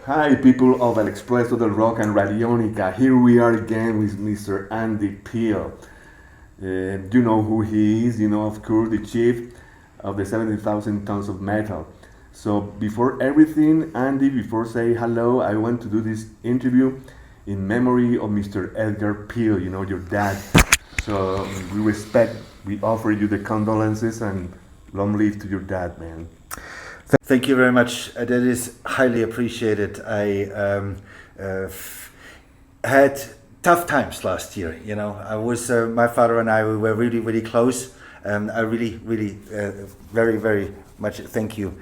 Hi, people of Expreso del Rock and Radionica. Here we are again with Mr. Andy Peel. You know who he is, you know, of course, the chief of the 70,000 tons of metal. So before everything, Andy, before say hello, I want to do this interview in memory of Mr. Edgar Peel, you know, your dad. So we offer you the condolences and long live to your dad, man. Thank you very much. That is highly appreciated. I had tough times last year. You know, I was my father and I we were really, really close. I really, very, very much thank you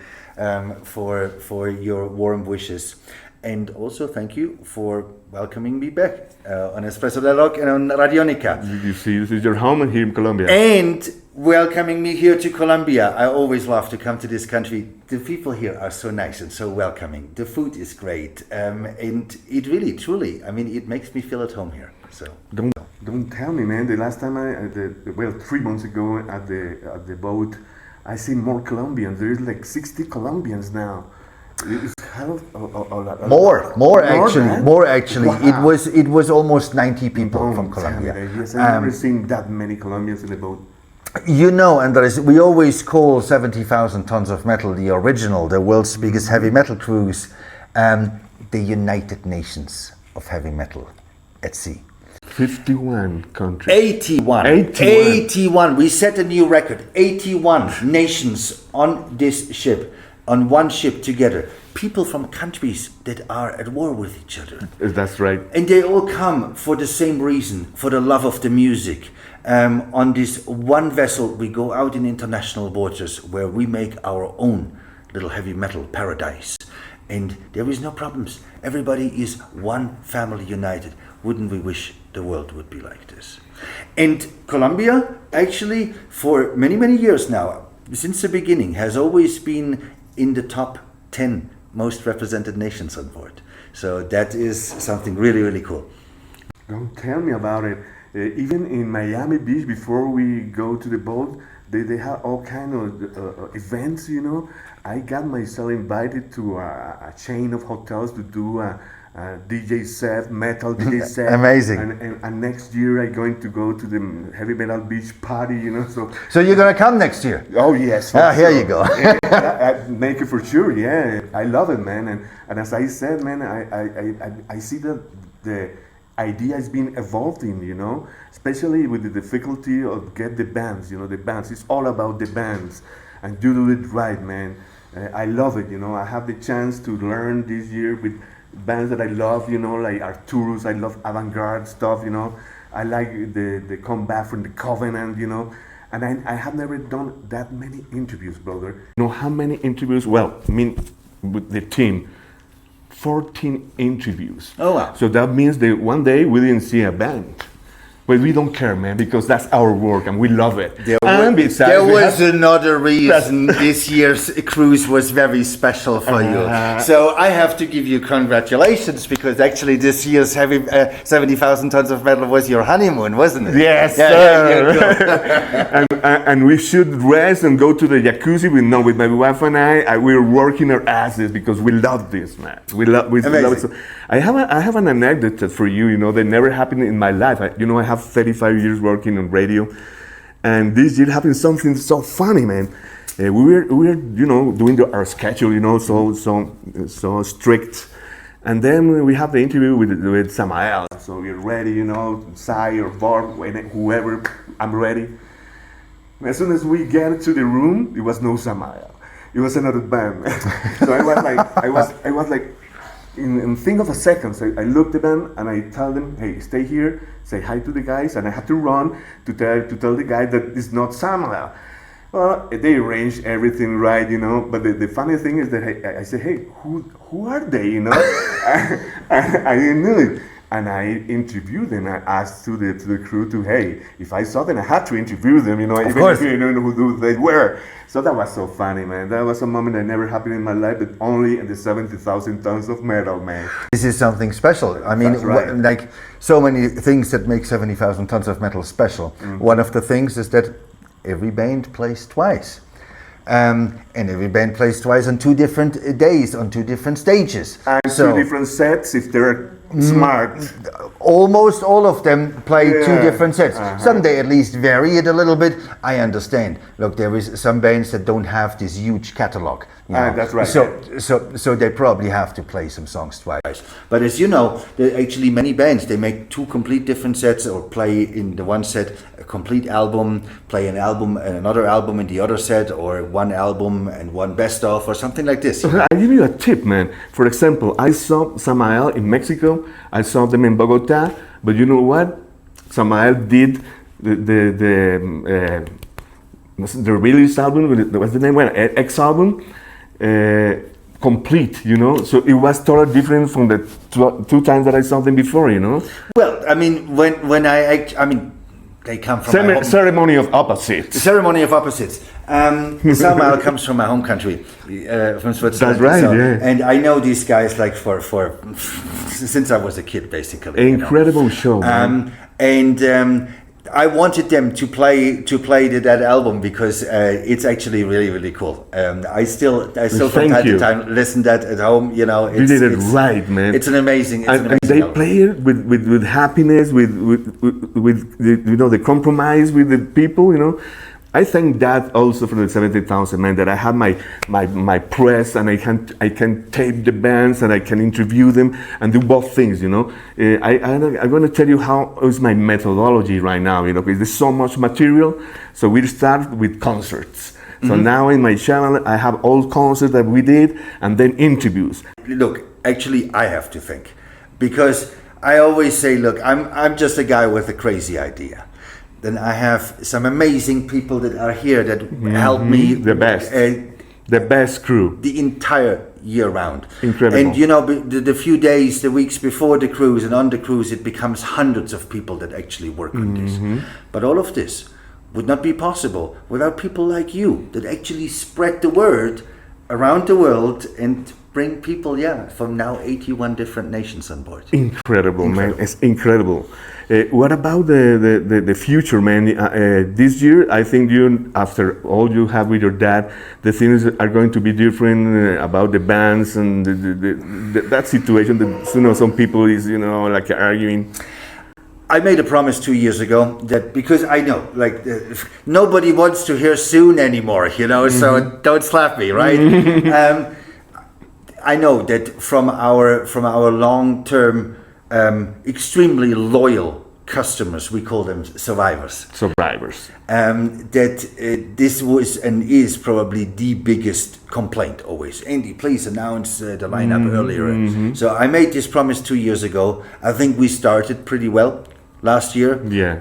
for your warm wishes, and also thank you for welcoming me back on Expreso del Rock and on Radionica. You see, this is your home here in Colombia. And welcoming me here to Colombia. I always love to come to this country. The people here are so nice and so welcoming. The food is great, and it really, truly, I mean, it makes me feel at home here. So don't tell me, man. The last time 3 months ago at the boat, I see more Colombians. There's like 60 Colombians now. It's more actually. Wow. It was almost 90 people from Colombia. Yes, I've never seen that many Colombians in the boat. You know, Andres, we always call 70,000 tons of metal the original, the world's biggest heavy metal cruise, the United Nations of heavy metal at sea. 51 countries. 81. We set a new record. 81 nations on this ship, on one ship together. People from countries that are at war with each other. That's right. And they all come for the same reason, for the love of the music. On this one vessel, we go out in international waters where we make our own little heavy metal paradise. And there is no problems. Everybody is one family united. Wouldn't we wish the world would be like this? And Colombia, actually, for many, many years now, since the beginning, has always been in the top 10 most represented nations on board. So that is something really, really cool. Don't tell me about it. Even in Miami Beach, before we go to the boat, they have all kind of events, you know. I got myself invited to a chain of hotels to do a DJ set, metal DJ set. Amazing. And next year I'm going to go to the heavy metal beach party, you know. So you're going to come next year? Oh yes. Here you go. I make it for sure. Yeah, I love it, man. And as I said, man, I see that the idea has been evolving, you know, especially with the difficulty of get the bands, you know, the bands. It's all about the bands, and you do it right, man. I love it, you know. I have the chance to learn this year with bands that I love, you know, like Arturus. I love avant-garde stuff, you know. I like the comeback from the Covenant, you know. And I have never done that many interviews, brother. You know how many interviews? Well, I mean, with the team. 14 interviews. Oh wow. So that means that one day we didn't see a band. But we don't care, man, because that's our work and we love it. There was another reason this year's cruise was very special for you. So I have to give you congratulations, because actually this year's 70,000 tons of metal was your honeymoon, wasn't it? Yes, sir. and we should rest and go to the jacuzzi. With my wife and I we're working our asses because we love this, man. We love it. So I have an anecdote for you, you know, that never happened in my life. I have 35 years working on radio, and this year happened something so funny, man. We were you know, doing our schedule, you know, so strict, and then we have the interview with Samael. So we're ready, you know, Sai or Bart, whoever. I'm ready. As soon as we get to the room, it was no Samael. It was another band. So I was like. In think of a second, so I looked at them and I tell them, hey, stay here, say hi to the guys, and I had to run to tell the guy that it's not Samuel. Well, they arranged everything right, you know, but the funny thing is that I said, hey, who are they, you know? I didn't know it. And I interviewed them. I asked to the crew hey, if I saw them, I had to interview them, you know, even if you didn't know who they were. So that was so funny, man. That was a moment that never happened in my life, but only in the 70,000 tons of metal, man. This is something special. I mean, right. Like so many things that make 70,000 tons of metal special. Mm-hmm. One of the things is that every band plays twice. And every band plays twice on 2 different days, on 2 different stages. And 2 different sets if they're smart. Almost all of them play 2 different sets. Some they at least vary it a little bit. I understand. Look, there is some bands that don't have this huge catalog. That's right. So they probably have to play some songs twice. But as you know, there are actually many bands, they make 2 complete different sets, or play in the one set a complete album, play an album and another album in the other set, or 1 album and 1 best of, or something like this. I'll give you a tip, man. For example, I saw Samael in Mexico. I saw them in Bogota. But you know what? Samael did the release album. What's the name? Well, X album. Complete, you know, so it was totally different from the 2 times that I saw them before, you know. Well, I mean, when I mean, they come from ceremony of opposites. The ceremony of opposites. Samuel comes from my home country, from Switzerland. That's right, yeah. And I know these guys like for since I was a kid, basically. Incredible show. I wanted them to play that album because it's actually really, really cool. I still from time to time listen that at home. You know, you did it right, man. It's an amazing. And they play it with happiness, with you know, the compromise with the people. You know, I thank that also for the 70,000, man, that I have my press, and I can tape the bands, and I can interview them and do both things, you know. I'm going to tell you how is my methodology right now, you know, because there's so much material. So we start with concerts. So now in my channel, I have all concerts that we did, and then interviews. Look, actually, I have to think, because I always say, look, I'm just a guy with a crazy idea. Then I have some amazing people that are here that help me. The best crew. The entire year round. Incredible. And you know, the few days, the weeks before the cruise and on the cruise, it becomes hundreds of people that actually work on this. But all of this would not be possible without people like you that actually spread the word around the world and bring people, from now 81 different nations on board. Incredible, man. It's incredible. What about the future, man? This year, I think after all you have with your dad, the things are going to be different about the bands and that situation that, you know, some people is, you know, like arguing. I made a promise 2 years ago that, because I know, like, nobody wants to hear soon anymore, you know, so don't slap me, right? I know that from our long-term, extremely loyal customers, we call them survivors. That this was and is probably the biggest complaint always. Andy, please announce the lineup earlier. So I made this promise 2 years ago. I think we started pretty well last year. Yeah.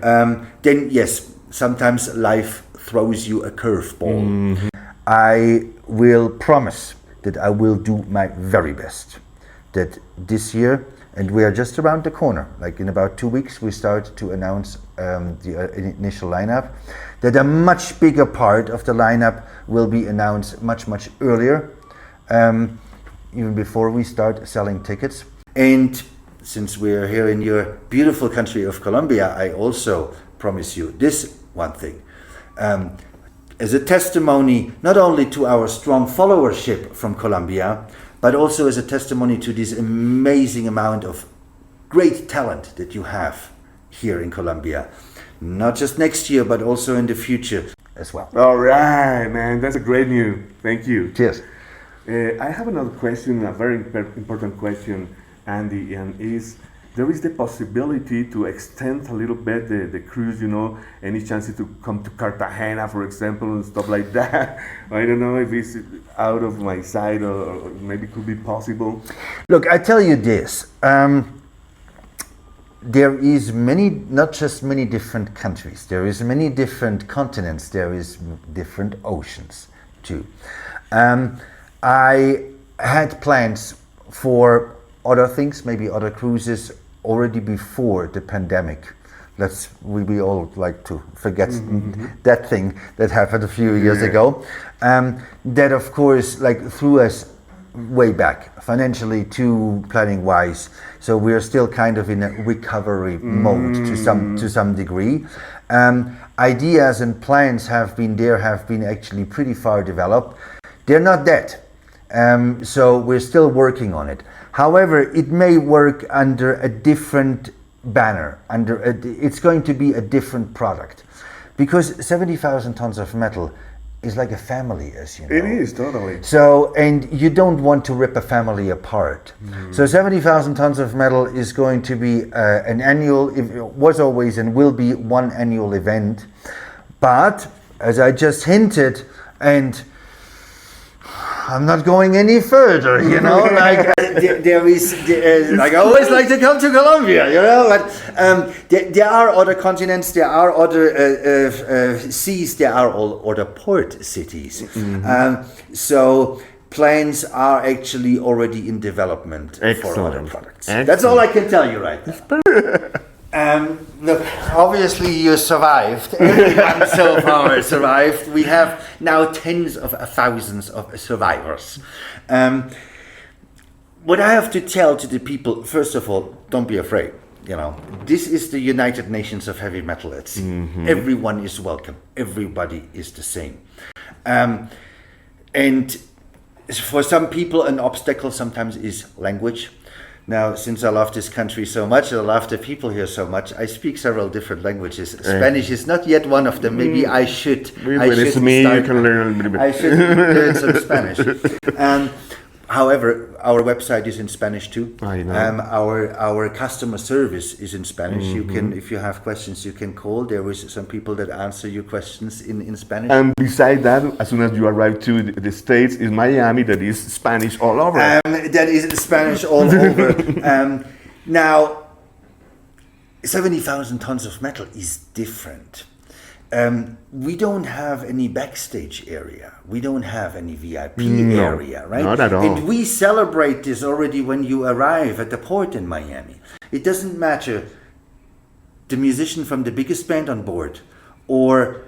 Then yes, sometimes life throws you a curveball. I will promise that I will do my very best. That this year, and we are just around the corner, like in about 2 weeks, we start to announce the initial lineup. That a much bigger part of the lineup will be announced much earlier, even before we start selling tickets. And since we're here in your beautiful country of Colombia, I also promise you this one thing. As a testimony, not only to our strong followership from Colombia, but also as a testimony to this amazing amount of great talent that you have here in Colombia. Not just next year, but also in the future as well. All right, man. That's a great news. Thank you. Cheers. I have another question, a very important question, Andy, and is there is the possibility to extend a little bit the cruise, you know, any chance to come to Cartagena, for example, and stuff like that? I don't know if it's out of my sight or maybe could be possible. Look, I tell you this, there is not just many different countries, there is many different continents, there is different oceans too. I had plans for other things, maybe other cruises, already before the pandemic. We all like to forget that thing that happened a few years ago. That of course threw us way back financially to planning wise. So we are still kind of in a recovery mode to some degree. ideas and plans have been actually pretty far developed. They're not dead. So we're still working on it. However, it may work under a different banner. It's going to be a different product. Because 70,000 tons of metal is like a family, as you know. It is, totally. So, and you don't want to rip a family apart. So 70,000 tons of metal is going to be an annual, it was always and will be one annual event. But, as I just hinted, and I'm not going any further, you know, like there is, like I always like to come to Colombia, you know, but there are other continents, there are other seas, there are all other port cities. So plans are actually already in development for other products. Excellent. That's all I can tell you right now. Look, obviously you survived. Everyone so far survived. We have now tens of thousands of survivors. What I have to tell to the people, first of all, don't be afraid. You know, this is the United Nations of heavy metal at sea. Everyone is welcome. Everybody is the same. And for some people, an obstacle sometimes is language. Now, since I love this country so much, I love the people here so much, I speak several different languages. Spanish is not yet one of them. Maybe I should. When it's me, you can learn a little bit. I should learn some Spanish. However, our website is in Spanish too. I know. Our customer service is in Spanish. You can, if you have questions, you can call. There is some people that answer your questions in Spanish. And beside that, as soon as you arrive to the States, is Miami, that is Spanish all over. That is Spanish all over. Now, 70,000 tons of metal is different. We don't have any backstage area. We don't have any VIP area, right? Not at all. And we celebrate this already when you arrive at the port in Miami. It doesn't matter the musician from the biggest band on board or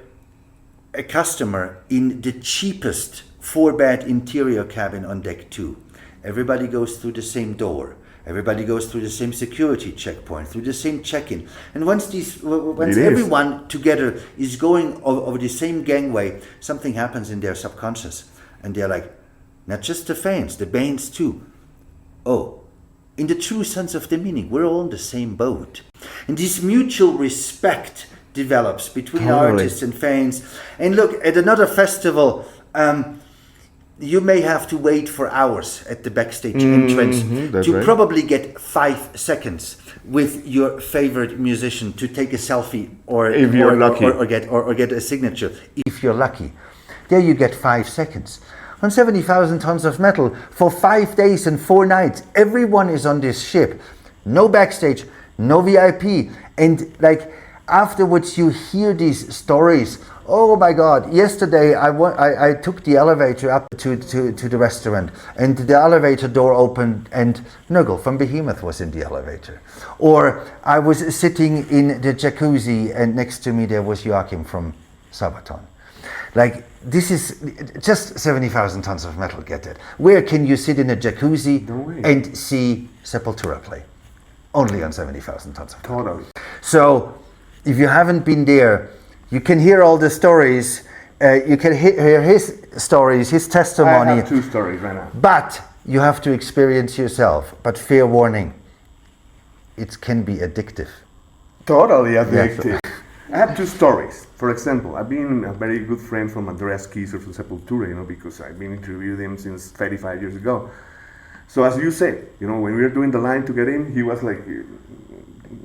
a customer in the cheapest 4-bed interior cabin on deck 2. Everybody goes through the same door. Everybody goes through the same security checkpoint, through the same check-in. And once everyone together is going over the same gangway, something happens in their subconscious. And they're like, not just the fans, the bands too. Oh, in the true sense of the meaning, we're all on the same boat. And this mutual respect develops between artists and fans. And look, at another festival, you may have to wait for hours at the backstage entrance to probably get 5 seconds with your favorite musician to take a selfie or if you're lucky or get a signature. If you're lucky, there you get 5 seconds. On 70,000 tons of metal for 5 days and 4 nights, everyone is on this ship. No backstage, no VIP, and like afterwards you hear these stories. Oh my God! Yesterday I took the elevator up to the restaurant, and the elevator door opened, and Nuggle from Behemoth was in the elevator. Or I was sitting in the jacuzzi, and next to me there was Joachim from Sabaton. Like, this is just 70,000 tons of metal. Get it? Where can you sit in a jacuzzi and see Sepultura play? Only on 70,000 tons of metal. Totally. So, if you haven't been there, you can hear all the stories. You can hear his stories, his testimony. I have 2 stories right now. But you have to experience yourself. But fair warning, it can be addictive. Totally addictive. I have 2 stories. For example, I've been a very good friend from Andreas Kisser from Sepultura, you know, because I've been interviewing him since 35 years ago. So as you say, you know, when we were doing the line to get in, he was like, you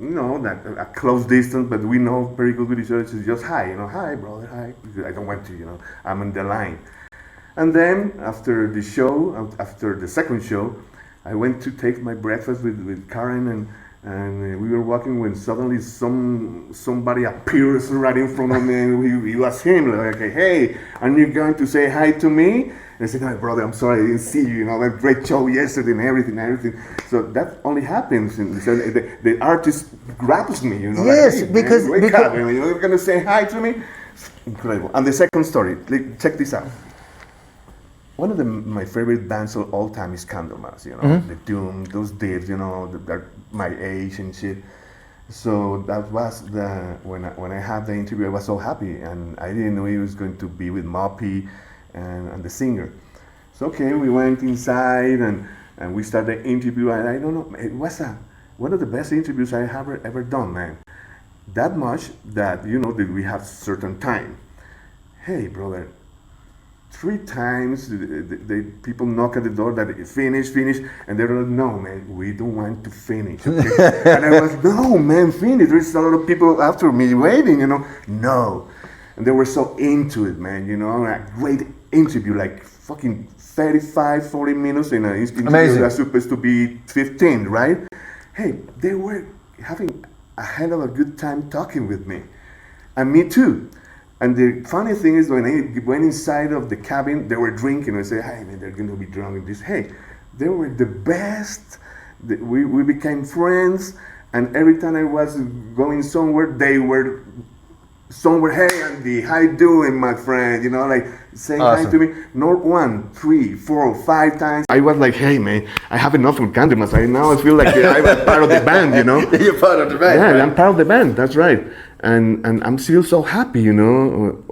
know, that a close distance, but we know very good with each other. It's just hi, you know, hi brother, hi. I don't want to, you know, I'm in the line. And then after the show, after the second show, I went to take my breakfast with Karen, and we were walking when suddenly somebody appears right in front of me, and he was him, like, hey, aren't you going to say hi to me? And I said, no, brother, I'm sorry, I didn't see you, you know, that great show yesterday and everything. So that only happens, so the artist grabs me, you know. Yes, like, hey, because wake up, you're going to say hi to me? It's incredible. And the second story, check this out. One of my favorite bands of all time is Candlemas, you know, the Doom, those Dead, you know, they're my age and shit. So that was when I had the interview, I was so happy, and I didn't know he was going to be with Moppy and the singer. So okay, we went inside and we started the interview, and I don't know, it was one of the best interviews I have ever done, man. That much that that we have certain time. Hey, brother. 3 times the people knock at the door that finish, and they're like, no, man, we don't want to finish. Okay? And I was, no, man, finish. There's a lot of people after me waiting, No. And they were so into it, man, a great interview, like fucking 35, 40 minutes in an interview that's supposed to be 15, right? Hey, they were having a hell of a good time talking with me. And me too. And the funny thing is, when I went inside of the cabin, they were drinking. I said, hey, man, they're going to be drunk in this. Hey, they were the best. We became friends. And every time I was going somewhere, they were somewhere. Hey, Andy, how you doing, my friend? Like saying hi to me. Not 1, 3, 4, 5 times. I was like, hey, man, I have enough of Candymas. Now I feel like I'm part of the band, You're part of the band. Yeah, right? I'm part of the band. That's right. And I'm still so happy,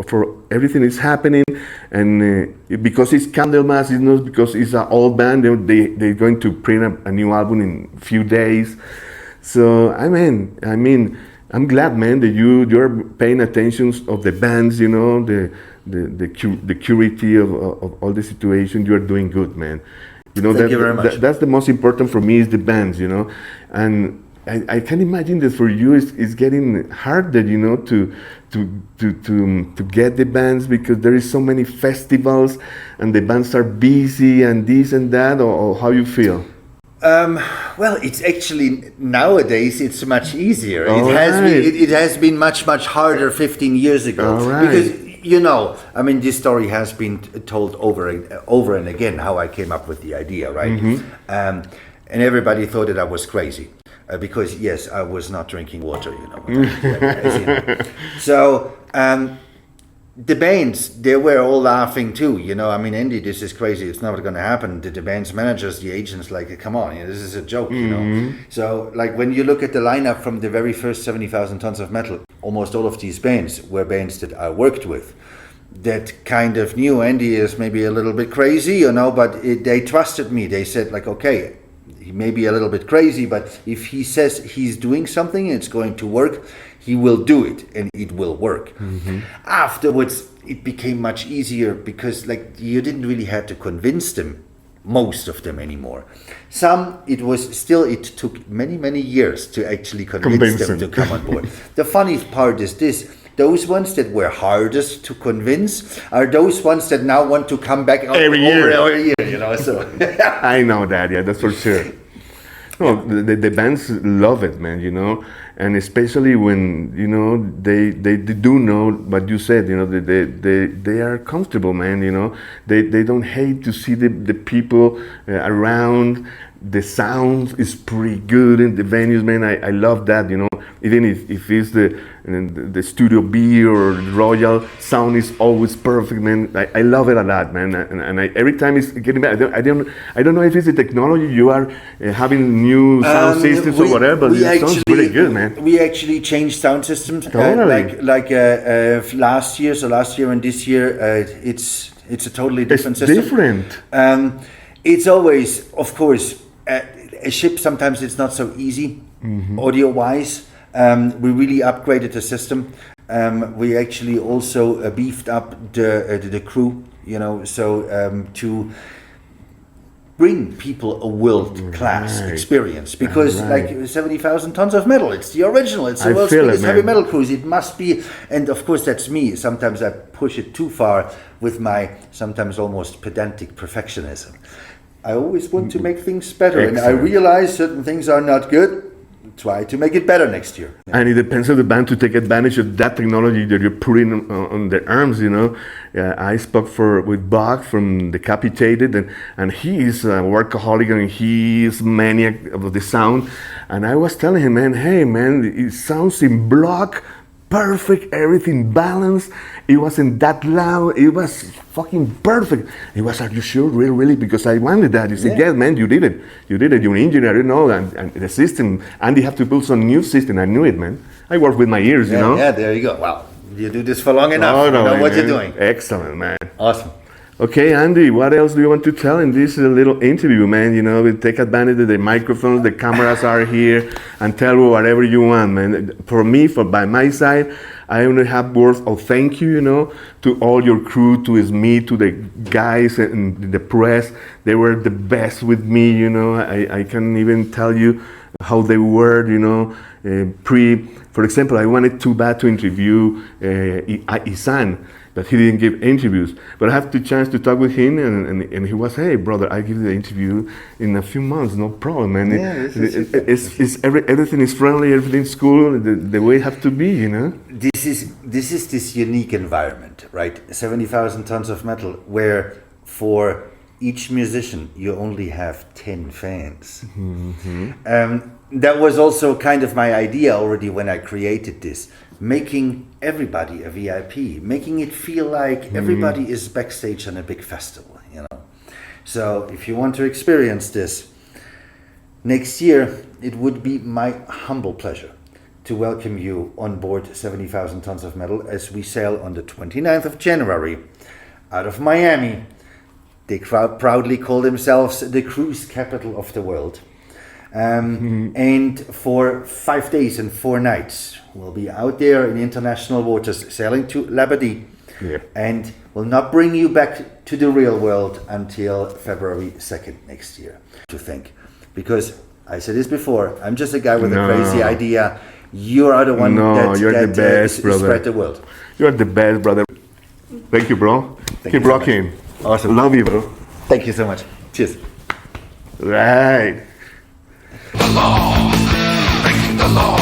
for everything that's happening. And because it's Candlemas, it's not because it's an old band. They're going to print a new album in a few days. So I mean, I'm glad, man, that you're paying attention of the bands, the curity of all the situation. You're doing good, man. Thank you very much. That's the most important for me is the bands, and. I can imagine that for you it's getting harder, to get the bands because there is so many festivals and the bands are busy and this and that, or how you feel? Well, it's actually nowadays it's much easier. It It has been much harder 15 years ago. All right. Because this story has been told over and again how I came up with the idea, right? Mm-hmm. And everybody thought that I was crazy. Because yes, I was not drinking water, as you know. So the bands, they were all laughing too, Andy, this is crazy. It's not going to happen. The band's managers, the agents, like, come on, this is a joke, So, like, when you look at the lineup from the very first 70,000 tons of metal, almost all of these bands were bands that I worked with. That kind of knew Andy is maybe a little bit crazy, but they trusted me. They said, like, okay, he may be a little bit crazy, but if he says he's doing something and it's going to work, he will do it and it will work. Mm-hmm. Afterwards, it became much easier because you didn't really have to convince them, most of them anymore. Some, it took many years to actually convince them to come on board. The funny part is this. Those ones that were hardest to convince are those ones that now want to come back every year. So. I know that, yeah, that's for sure. No, the bands love it, man, and especially when, they do know what you said, they are comfortable, man, they don't hate to see the people around. The sound is pretty good in the venues, man. I love that, even if it's the Studio B or Royal, sound is always perfect, man. I love it a lot, man. And every time it's getting better. I don't know if it's the technology you are having new sound systems or whatever, but it sounds really good, man. We actually changed sound systems. Totally. Last year and this year, it's a totally different system. It's different. It's always, of course, a ship, sometimes it's not so easy, audio-wise. We really upgraded the system. We actually also beefed up the crew, to bring people a world-class experience. Because, 70,000 tons of metal, it's the original. It's the world's biggest heavy metal cruise. It must be, and of course that's me. Sometimes I push it too far with my sometimes almost pedantic perfectionism. I always want to make things better. Excellent. And I realize certain things are not good. Try to make it better next year. And it depends on the band to take advantage of that technology that you're putting on their arms, I spoke with Bach from Decapitated, and he is a workaholic and he is maniac of the sound. And I was telling him, hey man, it sounds in block perfect, everything balanced. It wasn't that loud. It was fucking perfect. He was, are you sure? Really? Because I wanted that. He said, yes, man, you did it. You did it. You're an engineer, you know, and the system, and they have to build some new system. I knew it, man. I work with my ears, you know. Yeah, there you go. Wow. You do this for long enough. You know what you're doing. Excellent, man. Awesome. Okay, Andy, what else do you want to tell in this little interview, man? You know, we take advantage of the microphones, the cameras are here, and tell whatever you want, man. For me, by my side, I only have words of thank you, you know, to all your crew, to Smith, to the guys and the press. They were the best with me, you know. I can't even tell you how they were, you know. For example, I wanted too bad to interview Isan, but he didn't give interviews. But I have the chance to talk with him, and he was, hey, brother, I give you the interview in a few months, no problem, man. Yeah, everything is friendly, everything's cool, the way it has to be, you know? This is this unique environment, right? 70,000 tons of metal, where for each musician, you only have 10 fans. That was also kind of my idea already when I created this, making everybody a VIP, making it feel like everybody is backstage on a big festival, you know. So if you want to experience this next year, it would be my humble pleasure to welcome you on board 70,000 tons of metal as we sail on the 29th of January out of Miami. They proudly call themselves the cruise capital of the world. And for 5 days and 4 nights, we'll be out there in international waters sailing to Labadee, and will not bring you back to the real world until February 2nd next year. To think, because I said this before, I'm just a guy with a crazy idea. You are the one that spread the world. You're the best, brother. Thank you, bro. Keep rocking. Awesome. Love you, bro. Thank you so much. Cheers. Right. The law, breaking the law.